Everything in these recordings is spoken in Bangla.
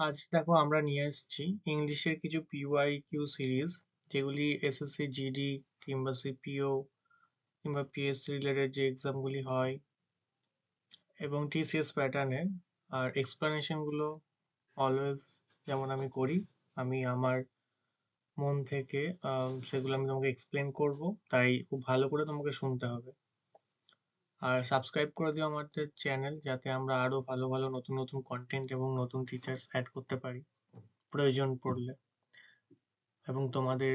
আজ দেখো আমরা নিয়ে এসেছি ইংলিশের কিছু পিওয়াইকিউ সিরিজ, যেগুলি এসএসসি জিডি কিংবা সিপিও কিংবা পিএসসি রিলেটেড যে এক্সামগুলি হয় এবং টিসিএস প্যাটার্নের। আর এক্সপ্লানেশনগুলো অলওয়েজ যেমন আমি করি, আমি আমার মন থেকে সেগুলো আমি তোমাকে এক্সপ্লেন করব, তাই খুব ভালো করে তোমাকে শুনতে হবে। আর সাবস্ক্রাইব করে দিও আমাদের চ্যানেল, যাতে আমরা আরো ভালো ভালো নতুন নতুন কন্টেন্ট এবং নতুন টিচার্স অ্যাড করতে পারি প্রয়োজন পড়লে। এবং তোমাদের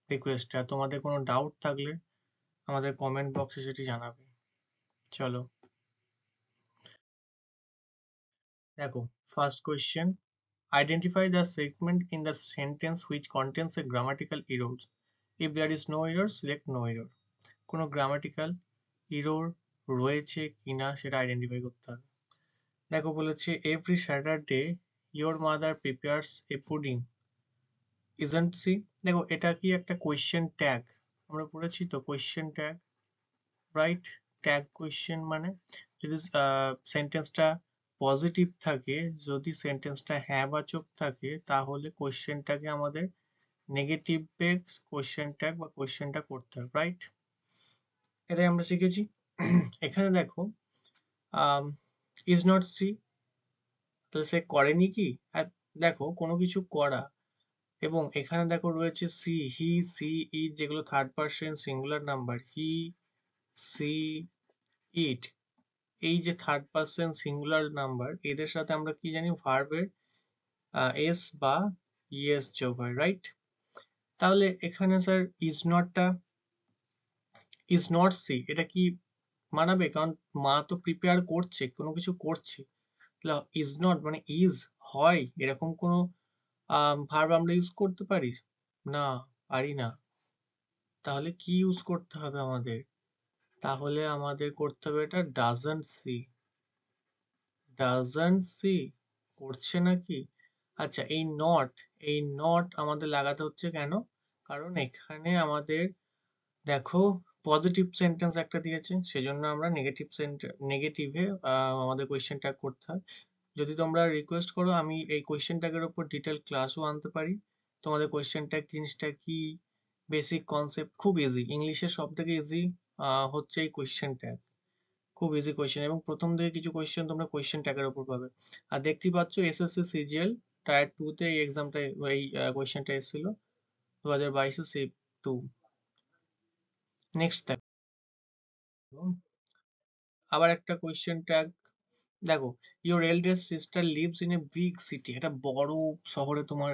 রিকোয়েস্ট, আর তোমাদের কোনো ডাউট থাকলে আমাদের কমেন্ট বক্সে সেটি জানাবে। চলো দেখো, first question, identify the segment in the sentence which contains a grammatical error. If there is no error, select no error. কোনো গ্রামাটিক্যাল এরর রয়েছে কিনা সেটা আইডেন্টিফাই করতে হবে। দেখো বলেছে, every Saturday your mother prepares a pudding, isn't she. দেখো এটা কি একটা কোয়েশ্চেন ট্যাগ, আমরা পড়েছি তো question tag, right? Tag question মানে যদি সেন্টেন্সটা পজিটিভ থাকে, যদি সেন্টেন্সটা হ্যাঁ বাচক থাকে, তাহলে কোয়েশ্চেনটাকে আমাদের নেগেটিভে কোয়েশ্চেন ট্যাগ বা কোয়েশ্চেনটা করতে হবে, রাইট? এটাই আমরা শিখেছি। এখানে দেখো, ইজ নট সি, তাহলে সে করেনি কি? আর দেখো কোনো কিছু করা, এবং এখানে দেখো রয়েছে সি, হি, সি, ইট, যেগুলো থার্ড পারসন সিঙ্গুলার নাম্বার। হি, সি, ইট, এই যে থার্ড পারসন সিঙ্গুলার নাম্বার, এদের সাথে আমরা কি জানি, ভার্বের এস বা ইএস যোগ হয়, রাইট? তাহলে এখানে স্যার ইজ নট সি, এটা কি মানাবে? কারণ মা তো প্রিপেয়ার করছে, কোনো কিছু করছে। তাহলে ইজ নট মানে ইজ, হয়, এরকম কোনো ভার্ব আমরা ইউজ করতে পারি না? পারি না। তাহলে কি ইউজ করতে হবে আমাদের? তাহলে আমাদের করতে হবে এটা ডাজন্ট সি। ডাজন্ট সি করছে নাকি? আচ্ছা, এই নট আমাদের লাগাতে হচ্ছে কেন? কারণ এখানে আমাদের দেখো পজিটিভ সেন্টেন্স একটা দিয়েছে, সেজন্য আমরা নেগেটিভে আমাদের কোয়েশ্চেন ট্যাগ করতে হয়। যদি তোমরা রিকোয়েস্ট করো, আমি এই কোয়েশ্চেন ট্যাগের উপর ডিটেল ক্লাসও আনতে পারি। তোমাদের কোয়েশ্চেন ট্যাগ জিনিসটা কি, বেসিক কনসেপ্ট, খুব ইজি। ইংলিশের সব থেকে ইজি হচ্ছে এই কোয়েশ্চেন ট্যাগ, খুব ইজি কোয়েশ্চেন। এবং প্রথম দিকে কিছু কোয়েশ্চেন তোমরা কোয়েশ্চেন ট্যাগের উপর পাবে। আর দেখতেই পাচ্ছ এসএসসি সিজিএল টায়ার 2 তে এই এক্সামটা, এই কোয়েশ্চেনটা এসেছিল 2022 সি 2। নেক্সট দেখো, আবার একটা কোয়েশ্চেন ট্যাগ। দেখো, your eldest sister lives in a big city, একটা বড় শহরে তোমার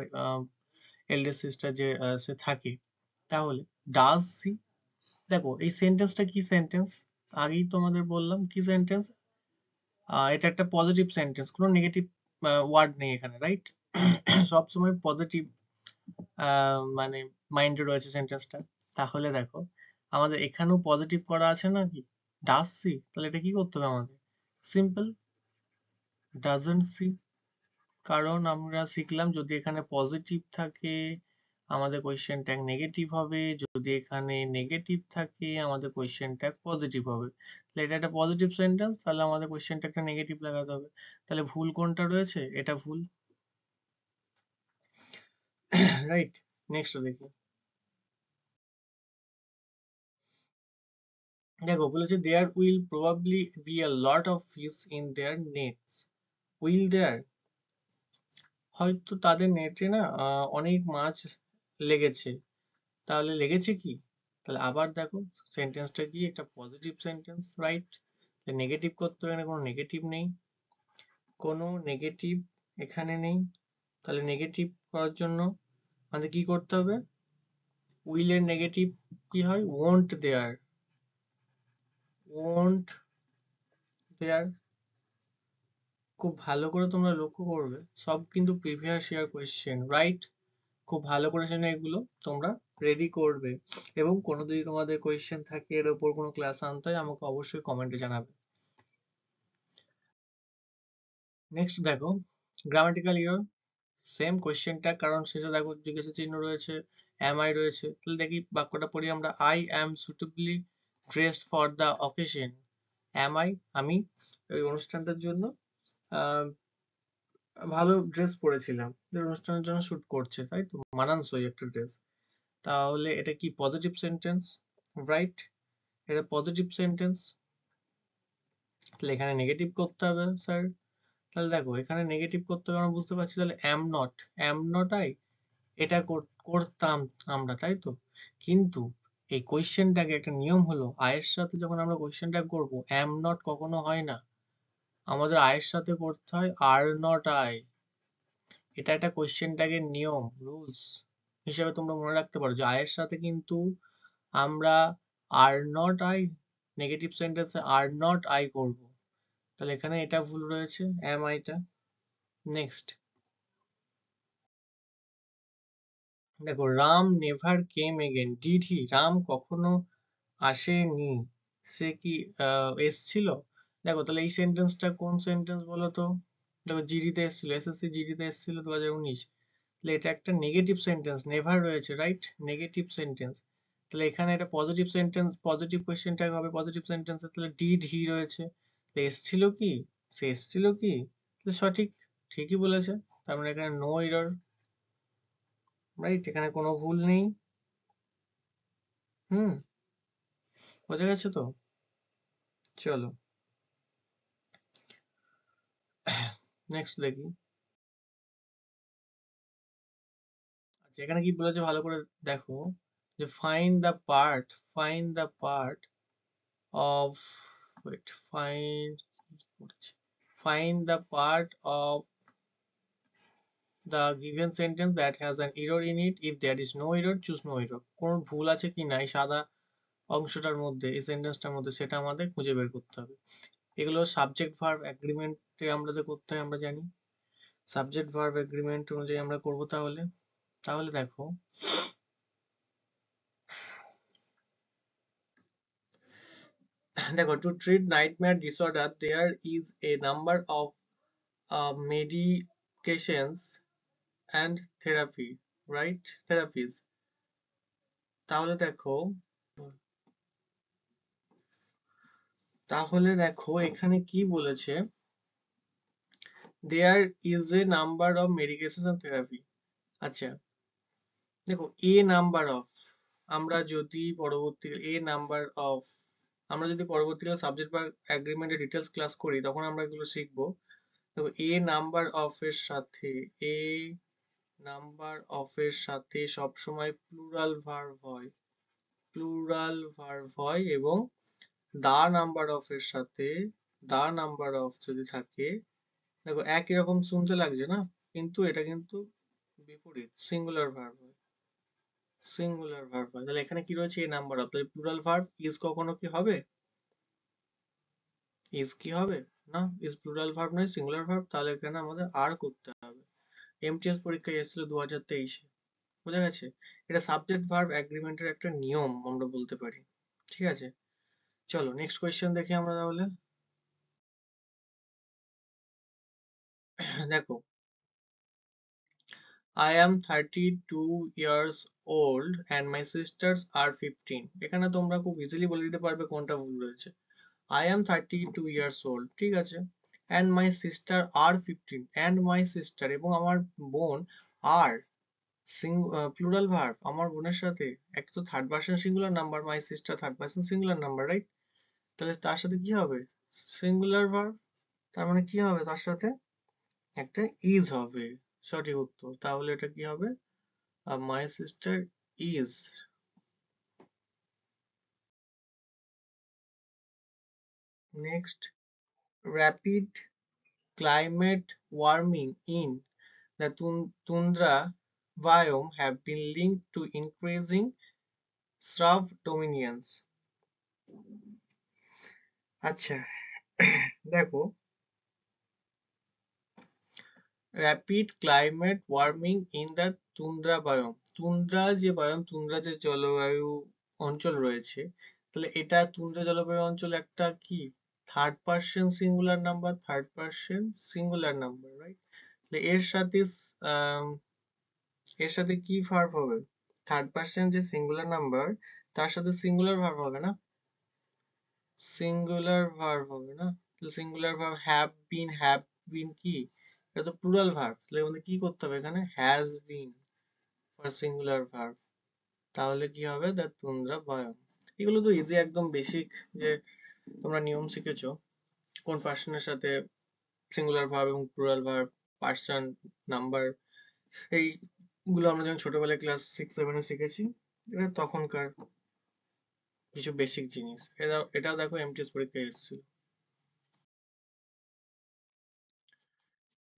এল্ডেস্ট সিস্টার যে সে থাকে। তাহলে ডাজ সি, দেখো এই সেন্টেন্সটা কি সেন্টেন্স, আগেই তোমাদের বললাম কি সেন্টেন্স। এটা একটা পজিটিভ সেন্টেন্স, কোনো নেগেটিভ ওয়ার্ড নেই এখানে, রাইট? সবসময় পজিটিভ মানে মাইন্ডে রয়েছে সেন্টেন্সটা। তাহলে দেখো আমাদের এখানেও পজিটিভ করা আছে নাকি, ডাজ সি। তাহলে এটা কি করতে হবে আমাদের? Simple, doesn't she. কারণ আমরা শিখলাম যদি এখানে পজিটিভ থাকে আমাদের কোয়েশ্চেন ট্যাগ নেগেটিভ হবে, যদি এখানে নেগেটিভ থাকে আমাদের কোয়েশ্চেন ট্যাগ পজিটিভ হবে। তাহলে এটা একটা পজিটিভ সেন্টেন্স, তাহলে আমাদের কোয়েশ্চেন ট্যাগটা নেগেটিভ লাগাতে হবে। তাহলে ভুল কোনটা রয়েছে? এটা ভুল, রাইট? নেক্সট দেখি। দেখো বলেছে, there will probably be a lot of fish in their nets. Will there, হয়তো তাদের নেটে না অনেক মাছ লেগেছে। তাহলে লেগেছে কি? তাহলে আবার দেখো সেন্টেন্সটা কি, একটা পজিটিভ সেন্টেন্স, রাইট? নেগেটিভ করতে হবে, কোনো নেগেটিভ নেই, কোনো নেগেটিভ এখানে নেই। তাহলে নেগেটিভ করার জন্য আমাদের কি করতে হবে? উইল এর নেগেটিভ কি হয়? ওয়ন্ট দেয়ার, ওয়ন্ট দেয়ার। খুব ভালো করে তোমরা লক্ষ্য করবে, সব কিন্তু প্রিভিয়াস ইয়ার কোয়েশ্চেন, রাইট? খুব ভালো করে জেনে এগুলো তোমরা রেডি করবে। এবং কোনো যদি তোমাদের কোয়েশ্চেন থাকে, এর ওপর কোনো ক্লাস আনতে হয়, আমাকে অবশ্যই কমেন্টে জানাবে। নেক্সট দেখো, গ্রামাটিক্যাল এরর, সেম কোয়েশ্চেনটা, কারণ শেষে দেখো জিজ্ঞাসা চিহ্ন রয়েছে, অ্যাম আই রয়েছে। তাহলে দেখি বাক্যটা পড়ি আমরা, I am suitably dressed for the occasion. Am I, আমি ওই অনুষ্ঠানটার জন্য ভালো ড্রেস পরেছিলাম, যে অনুষ্ঠানের জন্য শুট করছে, তাই তো মানানসই একটা ড্রেস। তাহলে এটা কি পজিটিভ সেন্টেন্স? রাইট, এটা পজিটিভ সেন্টেন্স। তাহলে এখানে নেগেটিভ করতে হবে স্যার। তাহলে দেখো এখানে নেগেটিভ করতে হবে আমরা বুঝতে পারছি, তাহলে অ্যাম নট আই, এটা করতাম আমরা, তাই তো। কিন্তু এই কোয়েশ্চেনটাকে একটা নিয়ম হলো, আয়ের সাথে যখন আমরা কোয়েশ্চেনটা করব, অ্যাম নট কখনো হয় না, আমাদের আয়ের সাথে করতে হয় আর নট আই। এটা একটা কোয়েশ্চেনটাকে নিয়ম, রুলস হিসেবে তোমরা মনে রাখতে পারো, যে আয়ের সাথে কিন্তু আমরা আর নট আই, নেগেটিভ সেন্টেন্সে আর নট আই করব। তাহলে এখানে এটা ভুল রয়েছে, অ্যাম আইটা। নেক্সট দেখো, Ram never came again, did he, Ram কখনো আসেনি, সে কি এসছিল? দেখো তাহলে এই সেন্টেন্সটা কোন সেন্টেন্স বলো তো? দেখো জিডিতে এসেছিল, এসএসসি জিডিতে এসেছিল 2019। তাহলে এটা একটা নেগেটিভ সেন্টেন্স, নেভার রয়েছে, রাইট, নেগেটিভ সেন্টেন্স। তাহলে এখানে এটা পজিটিভ সেন্টেন্স, পজিটিভ কোয়েশ্চেনটা হবে পজিটিভ সেন্টেন্স, তাহলে ডিড হি রয়েছে। তো এসছিল কি, সে এসছিল কি? তাহলে সঠিক, ঠিকই বলেছে। তার মানে এখানে নো এরর, রাইট, এখানে কোনো ভুল নেই। হুম, বোঝা গেছে তো? চলো নেক্সট দেখি। আচ্ছা, এখানে কি বলেছে ভালো করে দেখো, যে find the part of, wait, find the part of the given sentence that has an error in it. If there is no error, choose no error. কোন ভুল আছে কি নাই সাদা অংশটার মধ্যে, এই সেন্টেন্সটার মধ্যে, সেটা আমাদের খুঁজে বের করতে হবে। এগুলো সাবজেক্ট ভার্ব এগ্রিমেন্টে আমরা যে করতে হয় আমরা জানি, সাবজেক্ট ভার্ব এগ্রিমেন্ট অনুযায়ী আমরা করব। তাহলে তাহলে দেখো, দেখো, to treat nightmare disorder there is a number of medications and therapy, right, therapies। তাহলে দেখো, এখানে কি বলেছে, there is a number of medication and therapy. আচ্ছা, দেখো, এ নাম্বার অফ, আমরা যদি পরবর্তীকালে এ নাম্বার অফ, আমরা যদি পরবর্তীকালে সাবজেক্ট বা এগ্রিমেন্টের ডিটেলস ক্লাস করি, তখন আমরা এগুলো শিখবো। দেখো, এ নাম্বার অফ এর সাথে, এ নাম্বার অফ এর সাথে সবসময় প্লুরাল ভার্ব হয় এবং দা নাম্বার অফ এর সাথে, দা নাম্বার অফ যদি থাকে, দেখো একই রকম শুনতে লাগছে না, কিন্তু এটা কিন্তু বিপরীত, সিঙ্গুলার ভার্ব হয়। তাহলে এখানে কি রয়েছে, এ নাম্বার অফ, তাহলে প্লুরাল ভার্ব ইজ কখনো কি হবে, ইজ কি হবে? না, ইজ প্লুরাল ভার্ব নয়, সিঙ্গুলার ভার্ব। তাহলে এখানে আমাদের আর করতে হবে। এমটিএস পরীক্ষায় এসেছিল 2023-এ, বোঝা গেছে? এটা সাবজেক্ট ভার্ব এগ্রিমেন্টের একটা নিয়ম আমরা বলতে পারি। ঠিক আছে, চলো নেক্সট কোয়েশ্চেন দেখি আমরা তাহলে। দেখো, I am 32 years old and my sisters are 15। এখানে তোমরা খুব ইজিলি বলে দিতে পারবে কোনটা ভুল রয়েছে। I am 32 years old, ঠিক আছে, and my sister are 15, and my sister এবং আমার বোন আর প্লুরাল ভার্ব, আমার বোনের সাথে একটা তো third person singular number, my sister third person singular number, right. তাহলে তার সাথে কি হবে, সিঙ্গুলার ভার্ব। তার মানে কি হবে, তার সাথে একটা ইজ হবে, সঠিক উত্তর। তাহলে এটা কি হবে, my sister is। Next, rapid climate warming in the tundra biome have been linked to increasing subdominions। আচ্ছা, দেখো, rapid climate warming in the tundra biome, tundra যে জলবায়ু অঞ্চল রয়েছে, তাহলে এটা তুন্দ্রা জলবায়ু অঞ্চল একটা কি third person singular number, right. তাহলে আম, এর সাথে কি ভার্ব হবে, থার্ড পারসন যে সিঙ্গুলার নাম্বার, তার সাথে সিঙ্গুলার ভার্ব হবে না, সিঙ্গুলার ভার্ব হবে না। সিঙ্গুলার ভার্ব হ্যাভ বিন কি, এটা তো প্লুরাল ভার্ব, তাহলে আমাদের কি করতে হবে এখানে has been for singular verb, তাহলে কি হবে দ্যাট তোমরা বয়ন। এগুলো তো ইজি, একদম বেসিক, যে তোমরা নিয়ম শিখেছো কোন পার্সনের সাথে সিঙ্গুলার ভার্ব এবং প্লুরাল ভার্ব, পার্সন, নাম্বার, এইগুলো আমরা যখন ছোটবেলায় ক্লাস 6-7 শিখেছি। এটা তখনকার কিছু বেসিক জিনিস, এটাও দেখো এমটিএস পরীক্ষায় এসেছিল।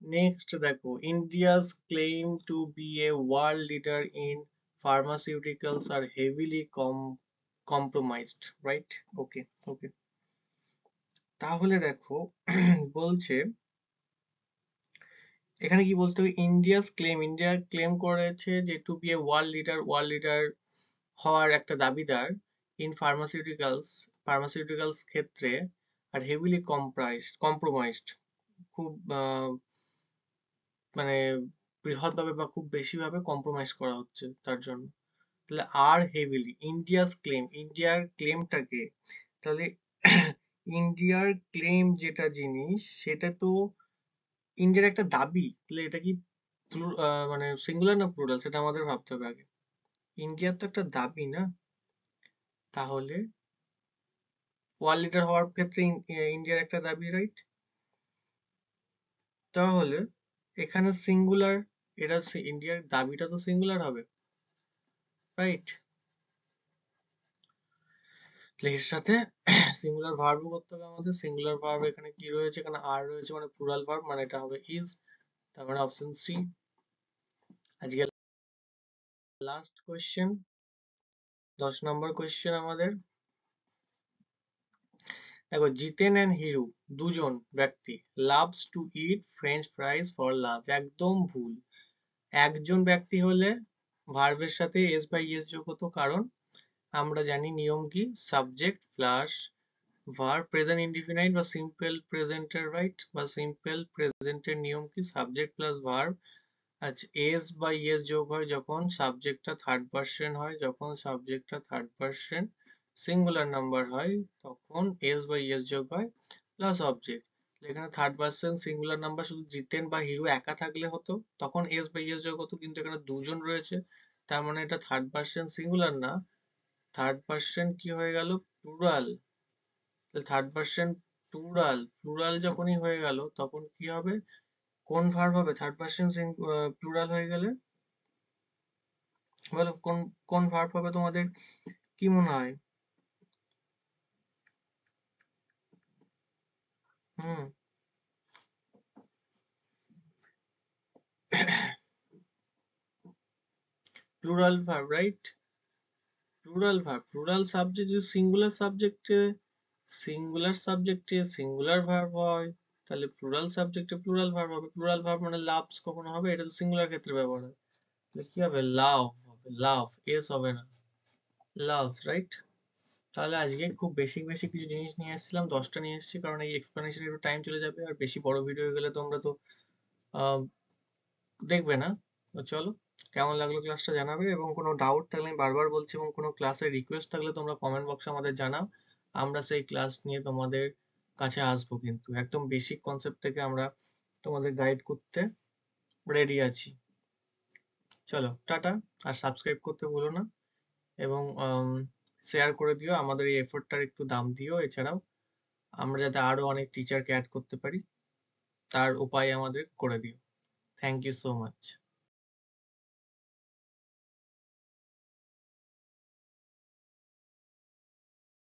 নেক্সট দেখো, India's claim to be a world leader in pharmaceuticals are heavily compromised, right? Okay, okay, তাহলে দেখো বলছে এখানে কি বলতে হবে, ইন্ডিয়া ক্লেম করেছে যে to be a world leader হওয়ার একটা দাবিদার ইন ফার্মাসিউটিক্যালস ক্ষেত্রে, আর হেভিলি কম্প্রোমাইজড, খুব মানে বৃহৎভাবে বা খুব বেশি ভাবে কম্প্রোমাইজ করা হচ্ছে তার জন্য। তাহলে আর হেভিলি, ইন্ডিয়ার ক্লেমটাকে, তাহলে ইন্ডিয়ার ক্লেম যেটা জিনিস সেটা তো ইন্ডিয়ার একটা দাবি, তাহলে এটা কি মানে সিঙ্গুলার না প্লুরাল সেটা আমাদের ভাবতে হবে আগে। ইন্ডিয়ার তো একটা দাবি না, তাহলে ওয়ার্ল্ড লিডার হওয়ার ক্ষেত্রে ইন্ডিয়ার একটা দাবি, রাইট? তাহলে এখানে সিঙ্গুলার, এটা ইন্ডিয়ার দাবিটা তো সিঙ্গুলার হবে, রাইট? এর সাথে সিঙ্গুলার ভার্বও করতে হবে আমাদের। সিঙ্গুলার ভার্ব এখানে কি রয়েছে, এখানে আর রয়েছে, মানে প্লুরাল ভার্ব, মানে এটা হবে ইজ। তারপরে অপশন সি। আজকে লাস্ট কোয়েশ্চেন, 10 নম্বর কোয়েশ্চেন আমাদের। দেখো, জিতেন এন্ড হিরু দুজন ব্যক্তি loves to it French ফ্রাইজ for lunch, একদম ভুল। একজন ব্যক্তি হলে ভার্বের সাথে এস বাই এস যোগ হতো, কারণ আমরা জানি নিয়ম কি, subject plus verb present indefinite বা সিম্পল প্রেজেন্টের, রাইট? বা সিম্পল প্রেজেন্টের নিয়ম কি, সাবজেক্ট প্লাস ভার্ব। আচ্ছা, এস বা ইএস যোগ হয় যখন সাবজেক্টটা থার্ড পারসন হয়, যখন সাবজেক্টটা থার্ড পারসন সিঙ্গুলার নাম্বার হয় তখন এস বা ইএস যোগ হয় প্লাস অবজেক্ট। এখানে থার্ড পারসন সিঙ্গুলার নাম্বার শুধু জিতেন বা হিরো একা থাকলে হতো, তখন এস বা ইএস যোগ হতো, কিন্তু এখানে দুজন রয়েছে, তার মানে এটা থার্ড পারসন সিঙ্গুলার না, থার্ড পারসন কি হয়ে গেল, প্লুরাল। থার্ড পারসন প্লুরাল যখনই হয়ে গেল তখন কি হবে, কোন ভার্ব হবে থার্ড পারসন প্লুরাল হয়ে গেলে? বলো কোন কোন ভার্ব হবে তোমাদের, কি মনে হয়? Hmm, plural verb, right? Plural verb, plural subject যদি সিঙ্গুলার সাবজেক্টে সিঙ্গুলার ভার্ব হয়, তাহলে প্লুরাল সাবজেক্টে প্লুরাল ভার্ব হবে। প্লুরাল ভার্ব মানে লাভস কখনো হবে, এটা তো সিঙ্গুলার ক্ষেত্রে ব্যবহার হয়, তাহলে কি হবে, লাভ হবে, লাভ, এস হবে না, লাভ, রাইট? তাহলে আজকে খুব বেসিক বেসিক কিছু জিনিস নিয়ে এসেছিলাম, 10টা নিয়ে এসেছি, কারণ এই এক্সপ্লেনেশনে একটু টাইম চলে যাবে, আর বেশি বড় ভিডিও হয়ে গেলে তোমরা তো আহ, দেখবে না। তো চলো, কেমন লাগলো ক্লাসটা জানাবে, এবং কোনো ডাউট থাকলে আমি বারবার বলছি, এবং কোনো ক্লাসের রিকোয়েস্ট থাকলে তোমরা কমেন্ট বক্সে আমাদের জানাও, আমরা সেই ক্লাস নিয়ে তোমাদের কাছে আসবো, কিন্তু একদম বেসিক কনসেপ্ট থেকে আমরা তোমাদের গাইড করতে রেডি আছি। চলো টাটা, আর সাবস্ক্রাইব করতে ভুলো না, এবং শেয়ার করে দিও, আমাদের এই এফোর্টটার একটু দাম দিও। এছাড়াও আমরা যাতে আরো অনেক টিচারকে অ্যাড করতে পারি তার উপায় আমাদের করে দিও। Thank you so much.